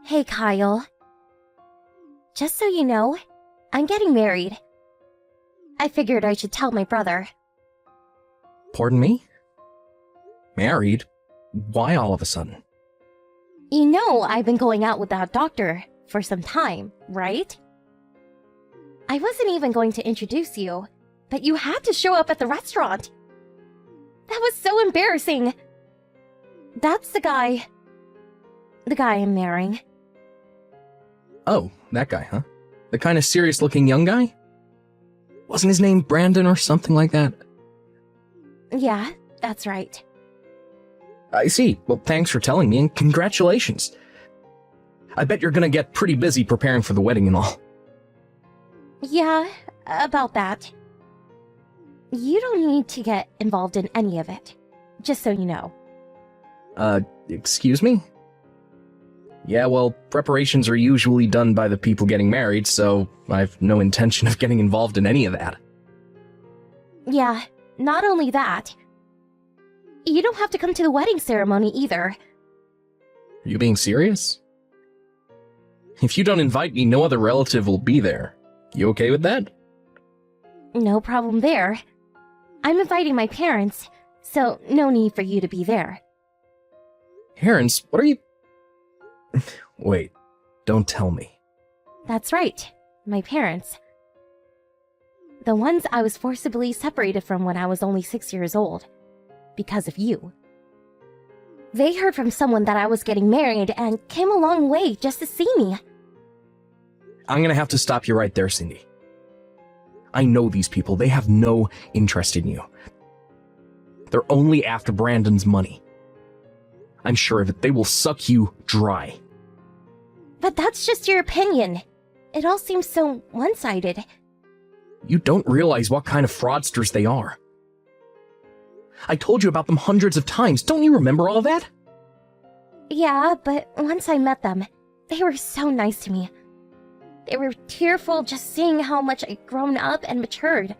Hey, Kyle. Just so you know, I'm getting married. I figured I should tell my brother. Pardon me? Married? Why all of a sudden? You know I've been going out with that doctor for some time, right? I wasn't even going to introduce you, but you had to show up at the restaurant. That was so embarrassing. That's the guy I'm marrying. Oh, that guy, huh? The kind of serious-looking young guy? Wasn't his name Brandon or something like that? Yeah, that's right. I see. Well, thanks for telling me, and congratulations. I bet you're gonna get pretty busy preparing for the wedding and all. Yeah, about that. You don't need to get involved in any of it, just so you know. Excuse me? Yeah, well, preparations are usually done by the people getting married, so I've no intention of getting involved in any of that. Yeah, not only that. You don't have to come to the wedding ceremony either. Are you being serious? If you don't invite me, no other relative will be there. You okay with that? No problem there. I'm inviting my parents, so no need for you to be there. Parents? What are you... Wait, don't tell me. That's right, my parents. The ones I was forcibly separated from when I was only 6 years old. Because of you. They heard from someone that I was getting married and came a long way just to see me. I'm gonna have to stop you right there, Cindy. I know these people. They have no interest in you. They're only after Brandon's money. I'm sure of it. They will suck you dry. But that's just your opinion. It all seems so one-sided. You don't realize what kind of fraudsters they are. I told you about them hundreds of times. Don't you remember all that? Yeah, but once I met them, they were so nice to me. They were tearful just seeing how much I'd grown up and matured.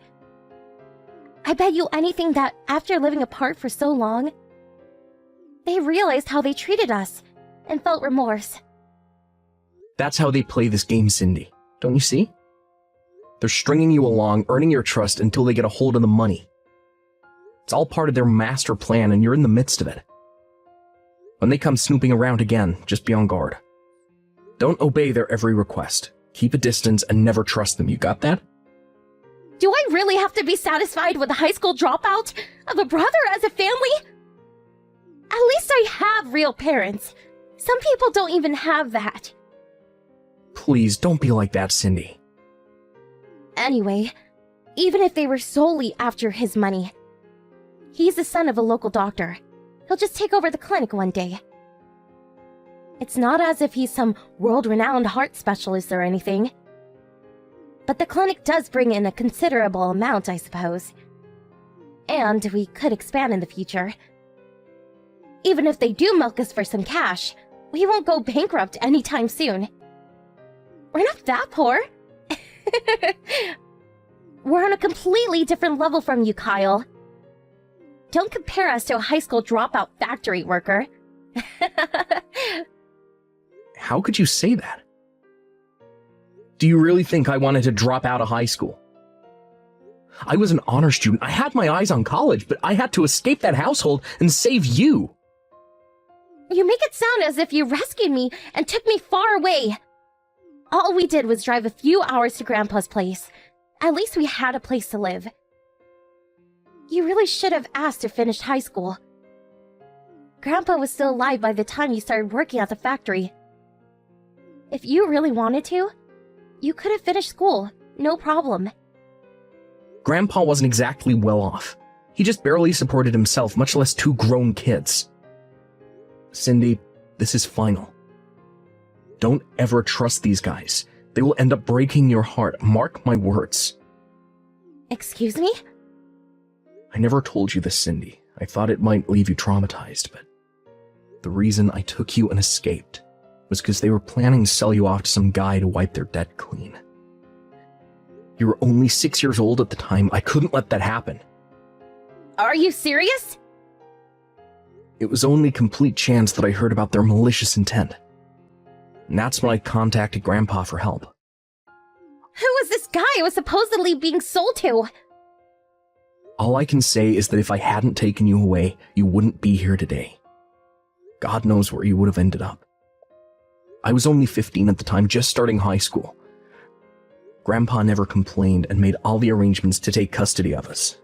I bet you anything that after living apart for so long, they realized how they treated us and felt remorse. That's how they play this game, Cindy. Don't you see? They're stringing you along, earning your trust until they get a hold of the money. It's all part of their master plan, and you're in the midst of it. When they come snooping around again, just be on guard. Don't obey their every request. Keep a distance and never trust them. You got that? Do I really have to be satisfied with a high school dropout of a brother as a family? At least I have real parents. Some people don't even have that. Please, don't be like that, Cindy. Anyway, even if they were solely after his money, he's the son of a local doctor. He'll just take over the clinic one day. It's not as if he's some world-renowned heart specialist or anything. But the clinic does bring in a considerable amount, I suppose. And we could expand in the future. Even if they do milk us for some cash, we won't go bankrupt anytime soon. We're not that poor. We're on a completely different level from you, Kyle. Don't compare us to a high school dropout factory worker. How could you say that? Do you really think I wanted to drop out of high school? I was an honor student. I had my eyes on college, but I had to escape that household and save you. You make it sound as if you rescued me and took me far away. All we did was drive a few hours to Grandpa's place. At least we had a place to live. You really should have asked to finish high school. Grandpa was still alive by the time you started working at the factory. If you really wanted to, you could have finished school, no problem. Grandpa wasn't exactly well off. He just barely supported himself, much less two grown kids. Cindy, this is final. Don't ever trust these guys. They will end up breaking your heart. Mark my words. Excuse me? I never told you this, Cindy. I thought it might leave you traumatized, but the reason I took you and escaped was because they were planning to sell you off to some guy to wipe their debt clean. You were only 6 years old at the time. I couldn't let that happen. Are you serious? It was only complete chance that I heard about their malicious intent. And that's when I contacted Grandpa for help. Who was this guy I was supposedly being sold to? All I can say is that if I hadn't taken you away, you wouldn't be here today. God knows where you would have ended up. I was only 15 at the time, just starting high school. Grandpa never complained and made all the arrangements to take custody of us.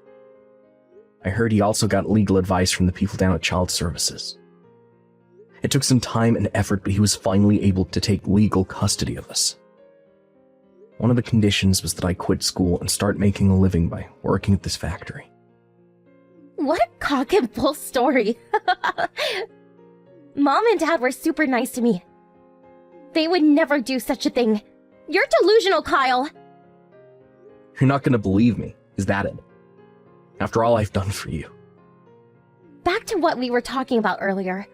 I heard he also got legal advice from the people down at Child Services. It took some time and effort, but he was finally able to take legal custody of us. One of the conditions was that I quit school and start making a living by working at this factory. What a cock and bull story. Mom and Dad were super nice to me. They would never do such a thing. You're delusional, Kyle. You're not going to believe me, is that it? After all I've done for you. Back to what we were talking about earlier.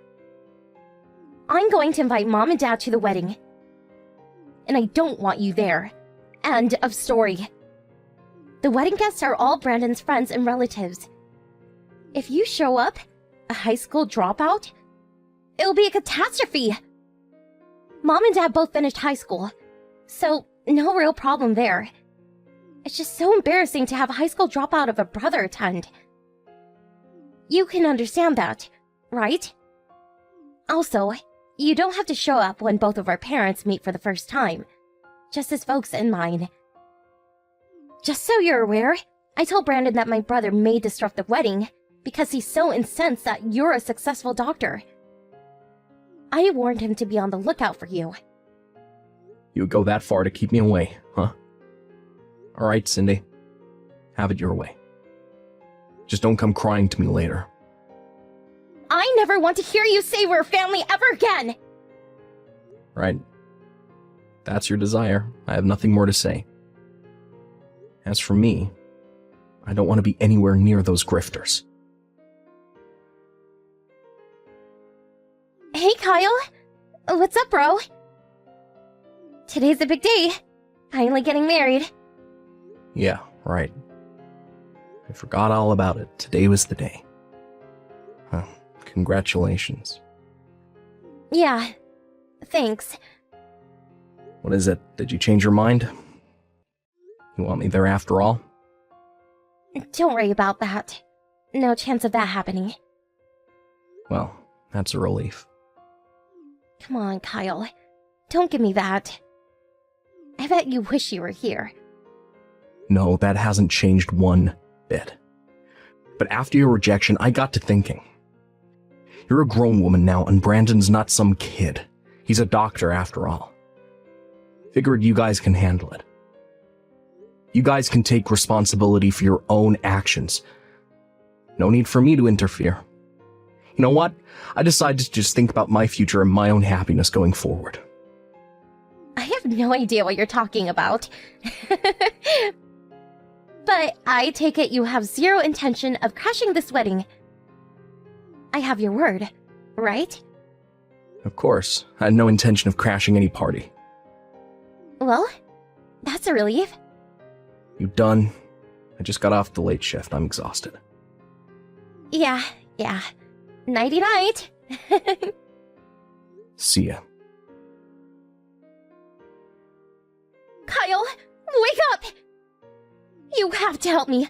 I'm going to invite Mom and Dad to the wedding. And I don't want you there. End of story. The wedding guests are all Brandon's friends and relatives. If you show up, a high school dropout, it'll be a catastrophe. Mom and Dad both finished high school, so no real problem there. It's just so embarrassing to have a high school dropout of a brother attend. You can understand that, right? Also, you don't have to show up when both of our parents meet for the first time, just as folks in mine. Just so you're aware, I told Brandon that my brother may disrupt the wedding because he's so incensed that you're a successful doctor. I warned him to be on the lookout for you. You would go that far to keep me away, huh? Alright, Cindy. Have it your way. Just don't come crying to me later. I never want to hear you say we're family ever again! Right. That's your desire. I have nothing more to say. As for me, I don't want to be anywhere near those grifters. Hey, Kyle. What's up, bro? Today's a big day. Finally getting married. Yeah, right. I forgot all about it. Today was the day. Congratulations. Yeah, thanks. What is it? Did you change your mind? You want me there after all? Don't worry about that. No chance of that happening. Well, that's a relief. Come on, Kyle. Don't give me that. I bet you wish you were here. No, that hasn't changed one bit. But after your rejection, I got to thinking. You're a grown woman now, and Brandon's not some kid. He's a doctor after all. Figured you guys can handle it. You guys can take responsibility for your own actions. No need for me to interfere. You know what? I decided to just think about my future and my own happiness going forward. I have no idea what you're talking about. But I take it you have zero intention of crashing this wedding. I have your word, right? Of course, I had no intention of crashing any party. Well, that's a relief. You done? I just got off the late shift. I'm exhausted. Yeah. Nighty-night. See ya. Kyle, wake up! You have to help me.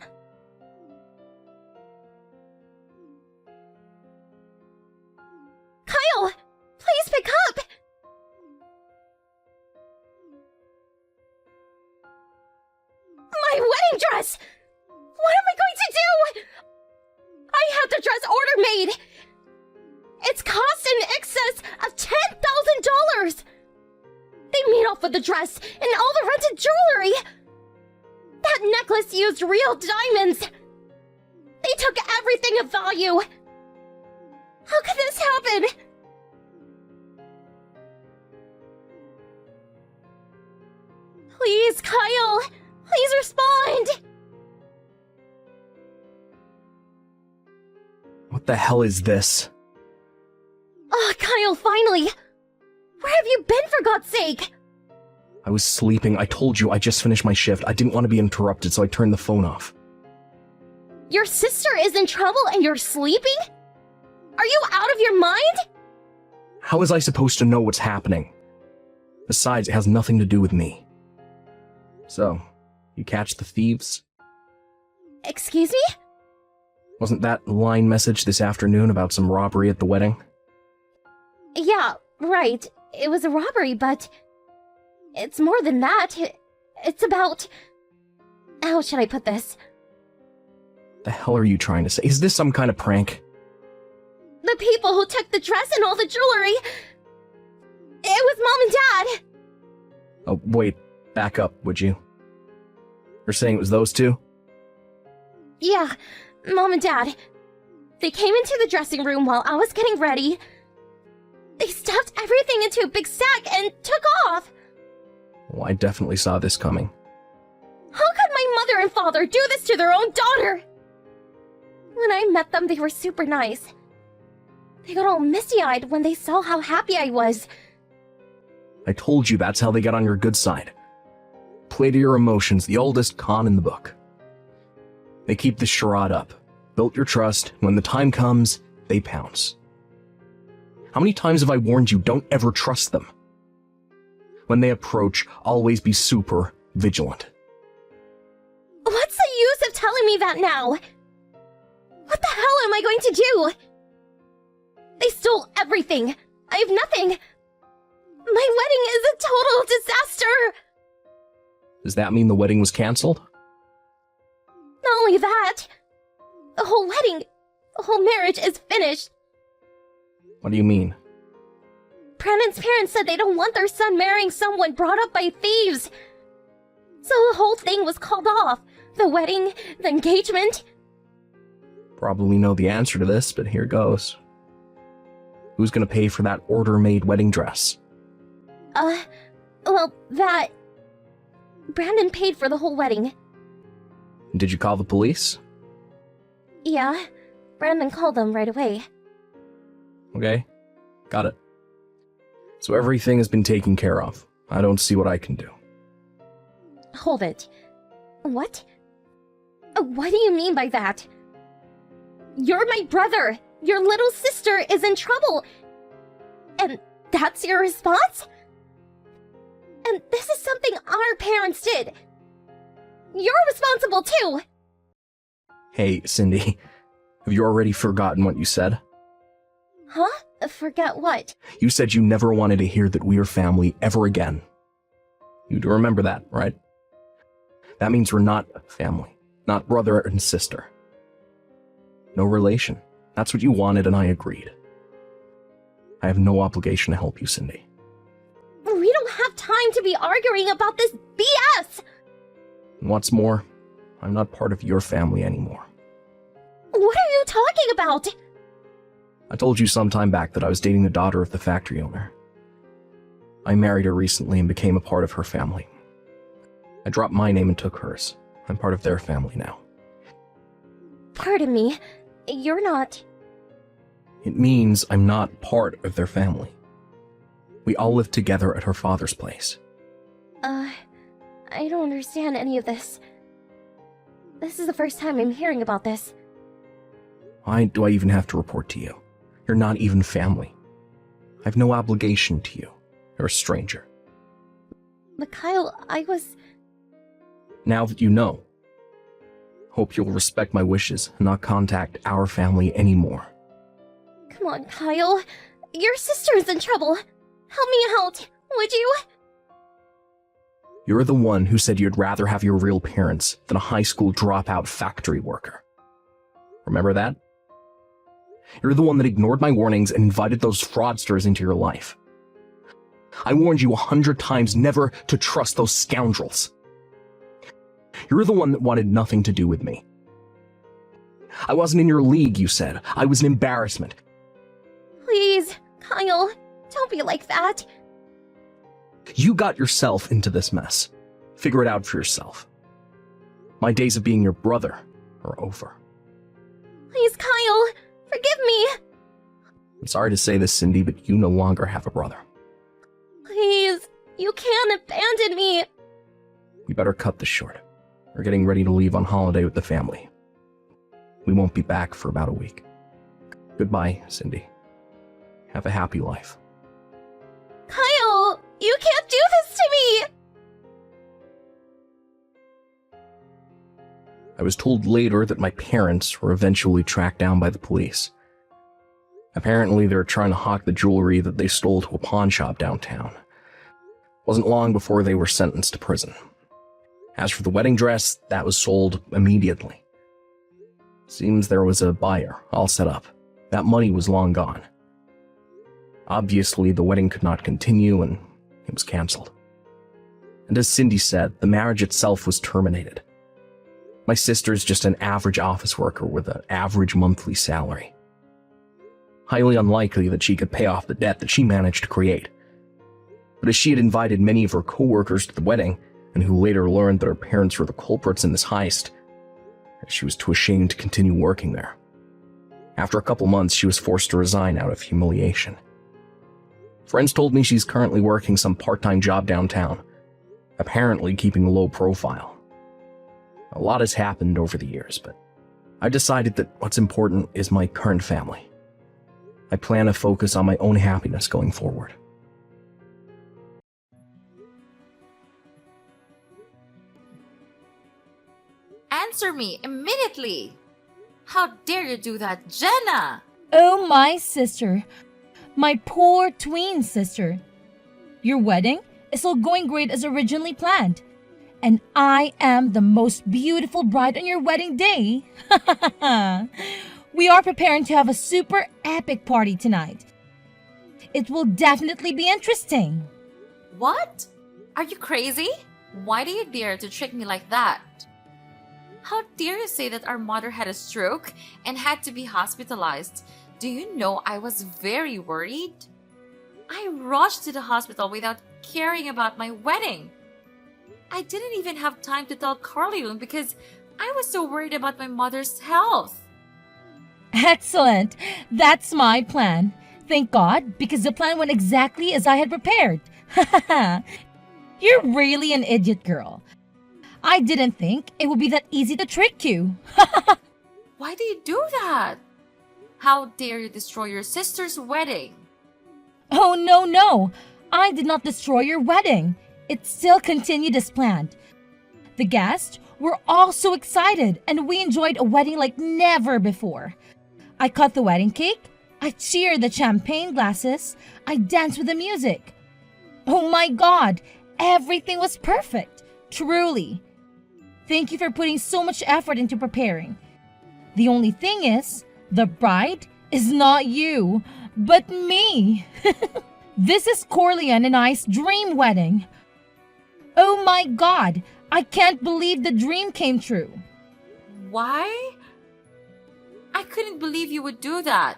Kyle, please pick up! My wedding dress! What am I going to do? I had the dress order made! It's cost in excess of $10,000! They made off with the dress and all the rented jewelry! That necklace used real diamonds! They took everything of value! How could this happen? Please, Kyle! Please respond! What the hell is this? Oh, Kyle, finally! Where have you been, for God's sake? I was sleeping. I told you I just finished my shift. I didn't want to be interrupted, so I turned the phone off. Your sister is in trouble and you're sleeping? Are you out of your mind? How was I supposed to know what's happening? Besides, it has nothing to do with me. So, you catch the thieves? Excuse me? Wasn't that line message this afternoon about some robbery at the wedding? Yeah, right. It was a robbery, but it's more than that. It's about... How should I put this? The hell are you trying to say? Is this some kind of prank? The people who took the dress and all the jewelry... It was Mom and Dad! Oh, wait. Back up, would you? You're saying it was those two? Yeah, Mom and Dad. They came into the dressing room while I was getting ready. They stuffed everything into a big sack and took off! Well, I definitely saw this coming. How could my mother and father do this to their own daughter? When I met them, they were super nice. They got all misty-eyed when they saw how happy I was. I told you that's how they got on your good side. Play to your emotions, the oldest con in the book. They keep the charade up, built your trust, and when the time comes, they pounce. How many times have I warned you, don't ever trust them? When they approach, always be super vigilant. What's the use of telling me that now? What the hell am I going to do? They stole everything. I have nothing. My wedding is a total disaster. Does that mean the wedding was canceled? Not only that, the whole wedding, the whole marriage is finished. What do you mean? Brandon's parents said they don't want their son marrying someone brought up by thieves. So the whole thing was called off. The wedding, the engagement. Probably know the answer to this, but here goes. Who's gonna pay for that order-made wedding dress? Well, that... Brandon paid for the whole wedding. Did you call the police? Yeah, Brandon called them right away. Okay, got it. So everything has been taken care of. I don't see what I can do. Hold it. What? What do you mean by that? You're my brother! Your little sister is in trouble! And that's your response? And this is something our parents did. You're responsible too! Hey, Cindy, have you already forgotten what you said? Huh? Forget what? You said you never wanted to hear that we are family ever again. You do remember that, right? That means we're not family, not brother and sister. No relation. That's what you wanted and I agreed. I have no obligation to help you, Cindy. We don't have time to be arguing about this BS! And what's more, I'm not part of your family anymore. What are you talking about? I told you some time back that I was dating the daughter of the factory owner. I married her recently and became a part of her family. I dropped my name and took hers. I'm part of their family now. Pardon me, you're not... It means I'm not part of their family. We all live together at her father's place. I don't understand any of this. This is the first time I'm hearing about this. Why do I even have to report to you? You're not even family. I have no obligation to you. You're a stranger. But Kyle, I was... Now that you know, hope you'll respect my wishes and not contact our family anymore. Come on, Kyle. Your sister's in trouble. Help me out, would you? You're the one who said you'd rather have your real parents than a high school dropout factory worker. Remember that? You're the one that ignored my warnings and invited those fraudsters into your life. I warned you 100 times never to trust those scoundrels. You're the one that wanted nothing to do with me. I wasn't in your league, you said. I was an embarrassment. Please, Kyle, don't be like that. You got yourself into this mess. Figure it out for yourself. My days of being your brother are over. Please, Kyle, forgive me. I'm sorry to say this, Cindy, but you no longer have a brother. Please, you can't abandon me. We better cut this short. We're getting ready to leave on holiday with the family. We won't be back for about a week. Goodbye, Cindy. Have a happy life. Kyle, You can't do this to me! I was told later that my parents were eventually tracked down by the police. Apparently, they were trying to hawk the jewelry that they stole to a pawn shop downtown. Wasn't long before they were sentenced to prison. As for the wedding dress, that was sold immediately. Seems there was a buyer all set up. That money was long gone. Obviously, the wedding could not continue and it was canceled. And as Cindy said, the marriage itself was terminated. My sister's just an average office worker with an average monthly salary. Highly unlikely that she could pay off the debt that she managed to create. But as she had invited many of her co-workers to the wedding, and who later learned that her parents were the culprits in this heist, she was too ashamed to continue working there. After a couple months, she was forced to resign out of humiliation. Friends told me she's currently working some part-time job downtown, apparently keeping a low profile. A lot has happened over the years, but I decided that what's important is my current family. I plan to focus on my own happiness going forward. Answer me immediately! How dare you do that, Jenna? Oh, my sister. My poor twin sister. Your wedding is all going great as originally planned. And I am the most beautiful bride on your wedding day. We are preparing to have a super epic party tonight. It will definitely be interesting. What? Are you crazy? Why do you dare to trick me like that? How dare you say that our mother had a stroke and had to be hospitalized? Do you know I was very worried? I rushed to the hospital without caring about my wedding. I didn't even have time to tell Corleone because I was so worried about my mother's health. Excellent. That's my plan. Thank God, because the plan went exactly as I had prepared. You're really an idiot, girl. I didn't think it would be that easy to trick you. Why do you do that? How dare you destroy your sister's wedding? Oh, no. I did not destroy your wedding. It still continued as planned. The guests were all so excited and we enjoyed a wedding like never before. I cut the wedding cake, I cheered the champagne glasses, I danced with the music. Oh my God, everything was perfect, truly. Thank you for putting so much effort into preparing. The only thing is, the bride is not you, but me. This is Corleone and I's dream wedding. Oh my God, I can't believe the dream came true. Why? I couldn't believe you would do that.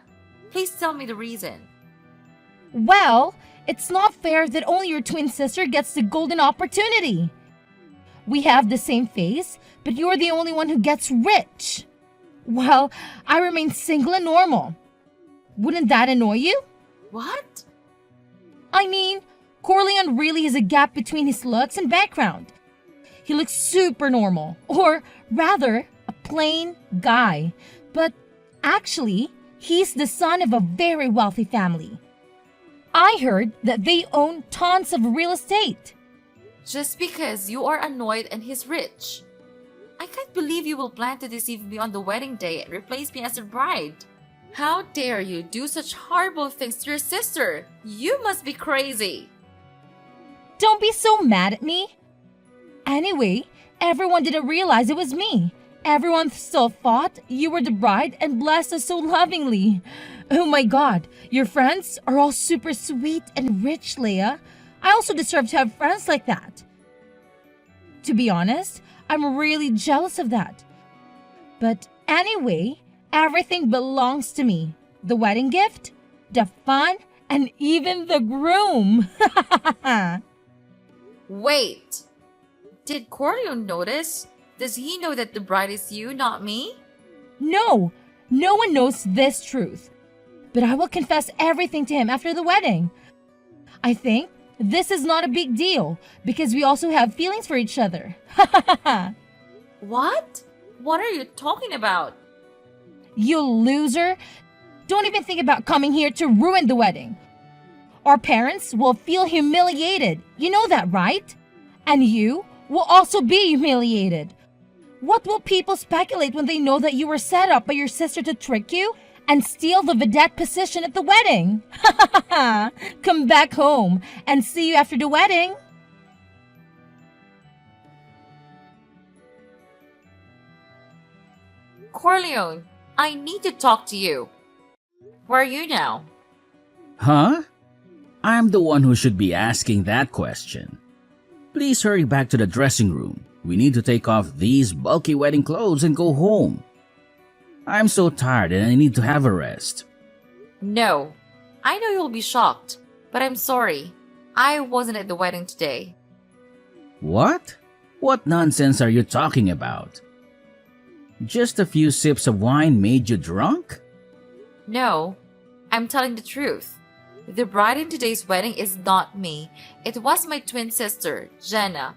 Please tell me the reason. Well, it's not fair that only your twin sister gets the golden opportunity. We have the same face, but you're the only one who gets rich. Well, I remain single and normal. Wouldn't that annoy you? What? I mean, Corleone really has a gap between his looks and background. He looks super normal, or rather, a plain guy. But actually, he's the son of a very wealthy family. I heard that they own tons of real estate. Just because you are annoyed and he's rich. I can't believe you will plan to deceive me on the wedding day and replace me as a bride. How dare you do such horrible things to your sister? You must be crazy. Don't be so mad at me. Anyway, everyone didn't realize it was me. Everyone still thought you were the bride and blessed us so lovingly. Oh my God, your friends are all super sweet and rich, Leia. I also deserve to have friends like that. To be honest, I'm really jealous of that. But anyway, everything belongs to me. The wedding gift, the fun, and even the groom. Wait. Did Corleone notice? Does he know that the bride is you, not me? No one knows this truth. But I will confess everything to him after the wedding. I think this is not a big deal because we also have feelings for each other. What? What are you talking about? You loser. Don't even think about coming here to ruin the wedding. Our parents will feel humiliated. You know that, right? And you will also be humiliated. What will people speculate when they know that you were set up by your sister to trick you and steal the vedette position at the wedding? Come back home and see you after the wedding. Corleone, I need to talk to you. Where are you now? Huh? I'm the one who should be asking that question. Please hurry back to the dressing room. We need to take off these bulky wedding clothes and go home. I'm so tired and I need to have a rest. No. I know you'll be shocked, but I'm sorry. I wasn't at the wedding today. What? What nonsense are you talking about? Just a few sips of wine made you drunk? No, I'm telling the truth. The bride in today's wedding is not me. It was my twin sister, Jenna.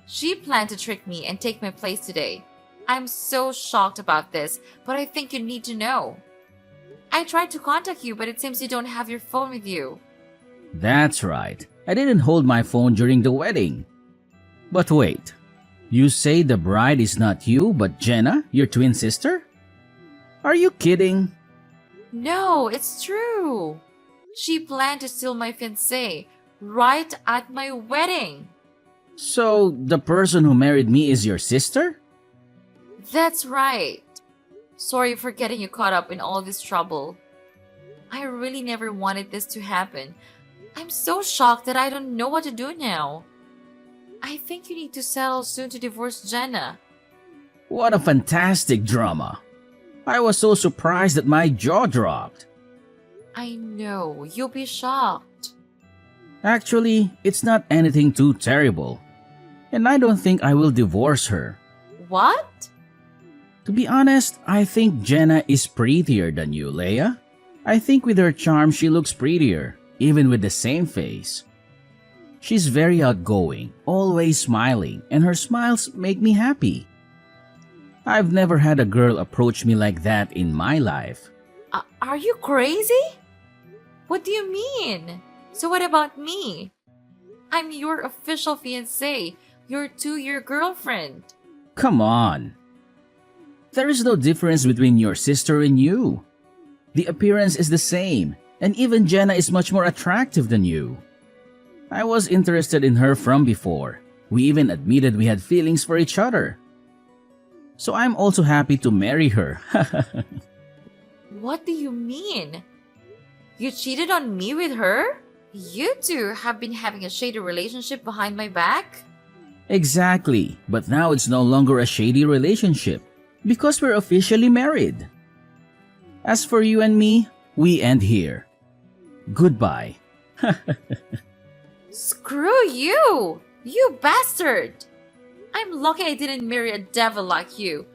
She planned to trick me and take my place today. I'm so shocked about this, but I think you need to know. I tried to contact you, but it seems you don't have your phone with you. That's right. I didn't hold my phone during the wedding. But wait, you say the bride is not you but Jenna, your twin sister? Are you kidding? No, it's true. She planned to steal my fiancé right at my wedding. So, the person who married me is your sister? That's right. Sorry for getting you caught up in all this trouble. I really never wanted this to happen. I'm so shocked that I don't know what to do now. I think you need to settle soon to divorce Jenna. What a fantastic drama. I was so surprised that my jaw dropped. I know, you'll be shocked. Actually, it's not anything too terrible. And I don't think I will divorce her. What? To be honest, I think Jenna is prettier than you, Leia. I think with her charm she looks prettier, even with the same face. She's very outgoing, always smiling, and her smiles make me happy. I've never had a girl approach me like that in my life. Are you crazy? What do you mean? So what about me? I'm your official fiancé, your 2-year girlfriend. Come on. There is no difference between your sister and you. The appearance is the same, and even Jenna is much more attractive than you. I was interested in her from before. We even admitted we had feelings for each other. So I'm also happy to marry her. What do you mean? You cheated on me with her? You two have been having a shady relationship behind my back? Exactly, but now it's no longer a shady relationship because we're officially married. As for you and me, we end here. Goodbye. Screw you! You bastard! I'm lucky I didn't marry a devil like you.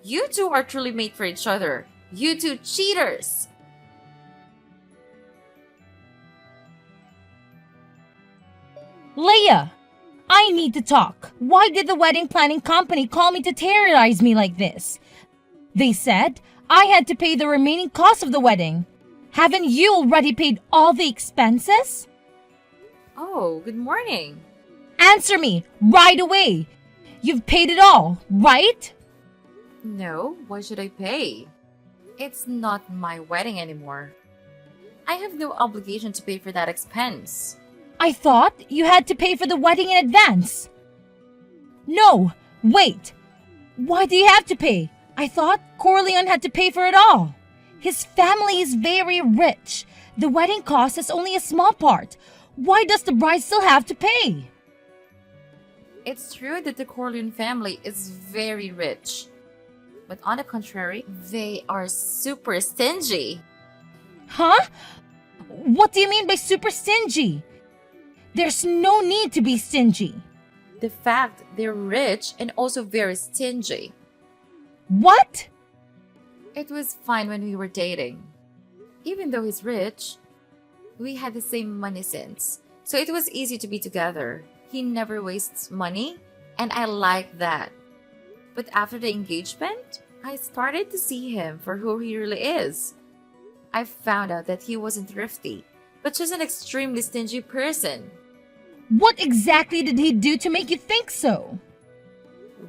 You two are truly made for each other. You two cheaters! Leia, I need to talk. Why did the wedding planning company call me to terrorize me like this? They said I had to pay the remaining cost of the wedding. Haven't you already paid all the expenses? Oh, good morning. Answer me right away. You've paid it all, right? No, why should I pay? It's not my wedding anymore. I have no obligation to pay for that expense. I thought you had to pay for the wedding in advance. No, wait. Why do you have to pay? I thought Corleone had to pay for it all. His family is very rich. The wedding cost is only a small part. Why does the bride still have to pay? It's true that the Corleone family is very rich. But on the contrary, they are super stingy. Huh? What do you mean by super stingy? There's no need to be stingy. The fact they're rich and also very stingy. What? It was fine when we were dating. Even though he's rich, we had the same money sense. So it was easy to be together. He never wastes money, and I like that. But after the engagement, I started to see him for who he really is. I found out that he wasn't thrifty, but she's an extremely stingy person. What exactly did he do to make you think so?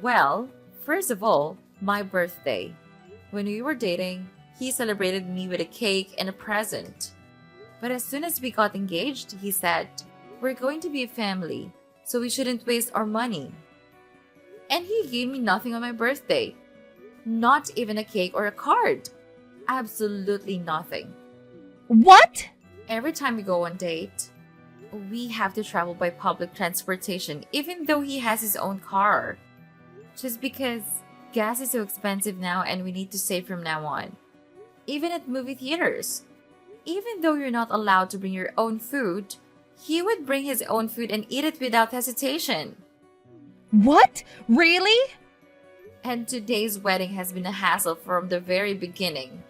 Well, first of all, my birthday. When we were dating, he celebrated me with a cake and a present. But as soon as we got engaged, he said, "We're going to be a family, so we shouldn't waste our money." And he gave me nothing on my birthday. Not even a cake or a card. Absolutely nothing. What? Every time we go on date, we have to travel by public transportation, even though he has his own car. Just because gas is so expensive now and we need to save from now on. Even at movie theaters. Even though you're not allowed to bring your own food, he would bring his own food and eat it without hesitation. What? Really? And today's wedding has been a hassle from the very beginning.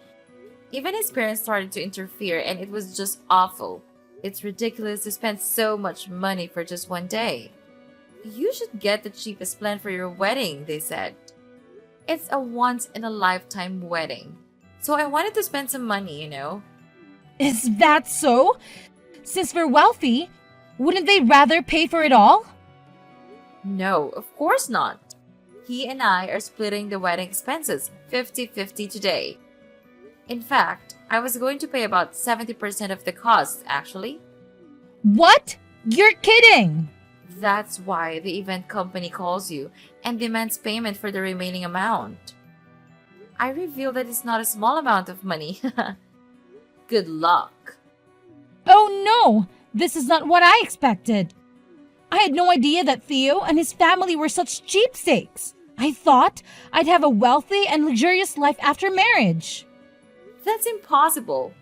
Even his parents started to interfere and it was just awful. It's ridiculous to spend so much money for just one day. You should get the cheapest plan for your wedding, they said. It's a once-in-a-lifetime wedding. So I wanted to spend some money, you know. Is that so? Since we're wealthy, wouldn't they rather pay for it all? No, of course not. He and I are splitting the wedding expenses 50-50 today. In fact, I was going to pay about 70% of the cost, actually. What? You're kidding! That's why the event company calls you and demands payment for the remaining amount. I reveal that it's not a small amount of money. Good luck. Oh no! This is not what I expected. I had no idea that Theo and his family were such cheapskates. I thought I'd have a wealthy and luxurious life after marriage. That's impossible.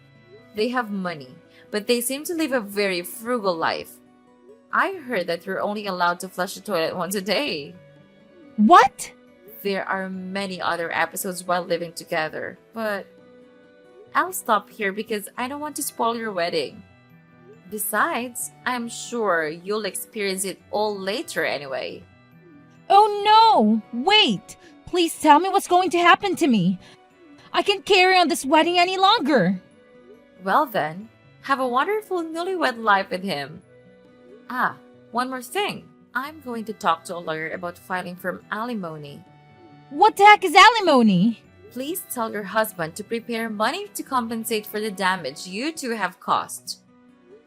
They have money, but they seem to live a very frugal life. I heard that you're only allowed to flush the toilet once a day. What? There are many other episodes while living together, but I'll stop here because I don't want to spoil your wedding. Besides, I'm sure you'll experience it all later anyway. Oh no! Wait! Please tell me what's going to happen to me. I can't carry on this wedding any longer. Well then, have a wonderful newlywed life with him. Ah, one more thing. I'm going to talk to a lawyer about filing for alimony. What the heck is alimony? Please tell your husband to prepare money to compensate for the damage you two have caused.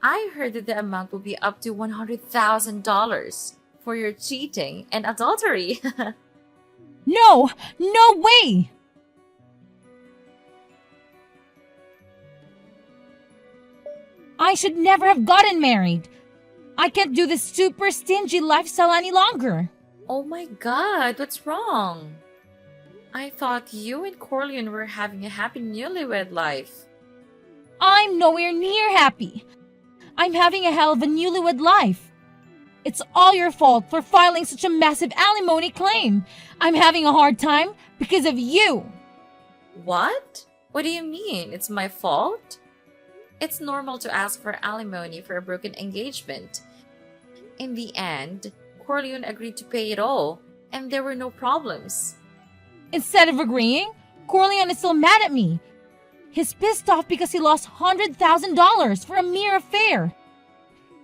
I heard that the amount will be up to $100,000 for your cheating and adultery. No! No way! I should never have gotten married. I can't do this super stingy lifestyle any longer. Oh my god, what's wrong? I thought you and Corleone were having a happy newlywed life. I'm nowhere near happy. I'm having a hell of a newlywed life. It's all your fault for filing such a massive alimony claim. I'm having a hard time because of you. What? What do you mean? It's my fault? It's normal to ask for alimony for a broken engagement. In the end, Corleone agreed to pay it all, and there were no problems. Instead of agreeing, Corleone is still mad at me. He's pissed off because he lost $100,000 for a mere affair.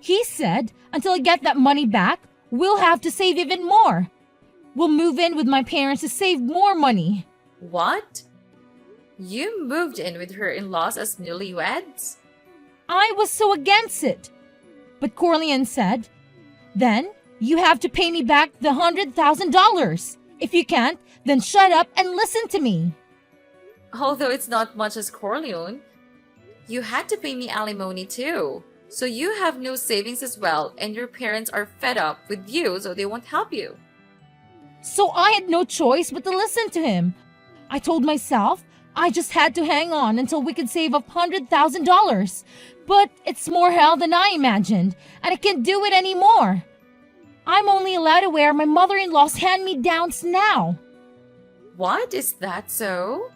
He said, until I get that money back, we'll have to save even more. We'll move in with my parents to save more money. What? You moved in with her in-laws as newlyweds? I was so against it. But Corleone said, then you have to pay me back the $100,000. If you can't, then shut up and listen to me. Although it's not much as Corleone, you had to pay me alimony too. So you have no savings as well, and your parents are fed up with you, so they won't help you. So I had no choice but to listen to him. I told myself I just had to hang on until we could save up $100,000. But it's more hell than I imagined, and I can't do it anymore. I'm only allowed to wear my mother-in-law's hand-me-downs now. What? Is that so?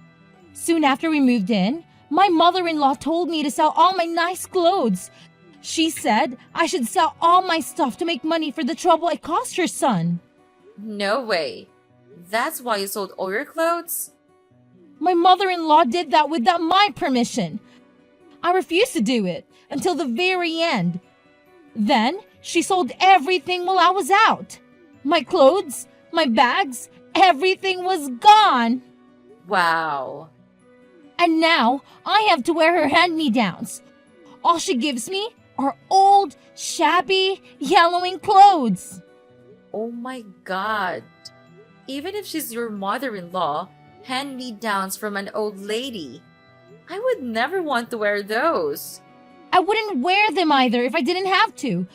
Soon after we moved in, my mother-in-law told me to sell all my nice clothes. She said I should sell all my stuff to make money for the trouble I caused her son. No way. That's why you sold all your clothes? My mother-in-law did that without my permission. I refused to do it until the very end. Then she sold everything while I was out. My clothes, my bags, everything was gone. Wow. And now I have to wear her hand-me-downs. All she gives me are old, shabby, yellowing clothes. Oh my god. Even if she's your mother-in-law, hand-me-downs from an old lady. I would never want to wear those. I wouldn't wear them either if I didn't have to.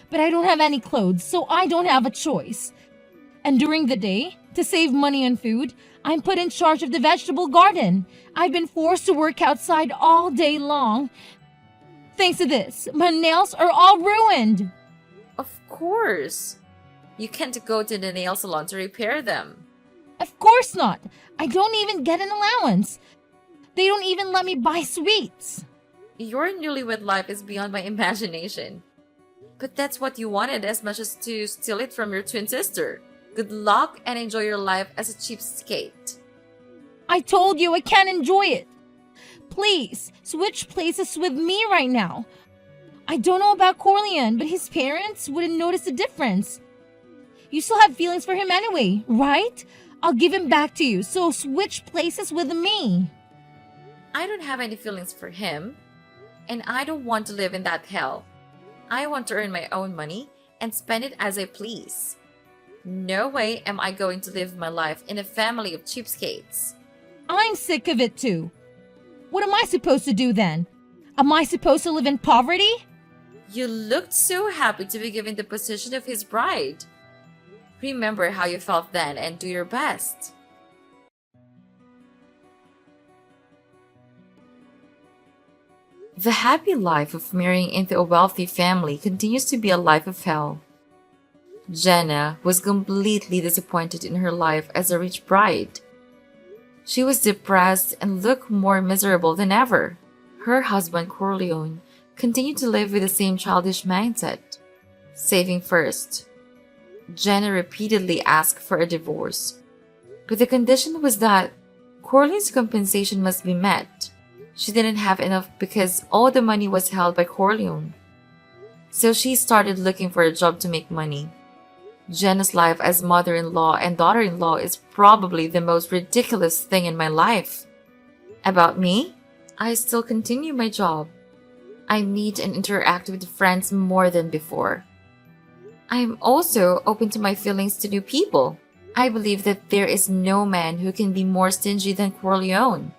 But I don't have any clothes, so I don't have a choice. And during the day, to save money on food, I'm put in charge of the vegetable garden. I've been forced to work outside all day long. Thanks to this, my nails are all ruined. Of course. You can't go to the nail salon to repair them. Of course not. I don't even get an allowance. They don't even let me buy sweets. Your newlywed life is beyond my imagination. But that's what you wanted as much as to steal it from your twin sister. Good luck and enjoy your life as a cheapskate. I told you I can't enjoy it. Please, switch places with me right now. I don't know about Corleone, but his parents wouldn't notice the difference. You still have feelings for him anyway, right? I'll give him back to you, so switch places with me. I don't have any feelings for him, and I don't want to live in that hell. I want to earn my own money and spend it as I please. No way am I going to live my life in a family of cheapskates. I'm sick of it too. What am I supposed to do then? Am I supposed to live in poverty? You looked so happy to be given the position of his bride. Remember how you felt then and do your best. The happy life of marrying into a wealthy family continues to be a life of hell. Jenna was completely disappointed in her life as a rich bride. She was depressed and looked more miserable than ever. Her husband, Corleone, continued to live with the same childish mindset. Saving first. Jenna repeatedly asked for a divorce, but the condition was that Corleone's compensation must be met. She didn't have enough because all the money was held by Corleone. So she started looking for a job to make money. Jenna's life as mother-in-law and daughter-in-law is probably the most ridiculous thing in my life. About me, I still continue my job. I meet and interact with friends more than before. I am also open to my feelings to new people. I believe that there is no man who can be more stingy than Corleone.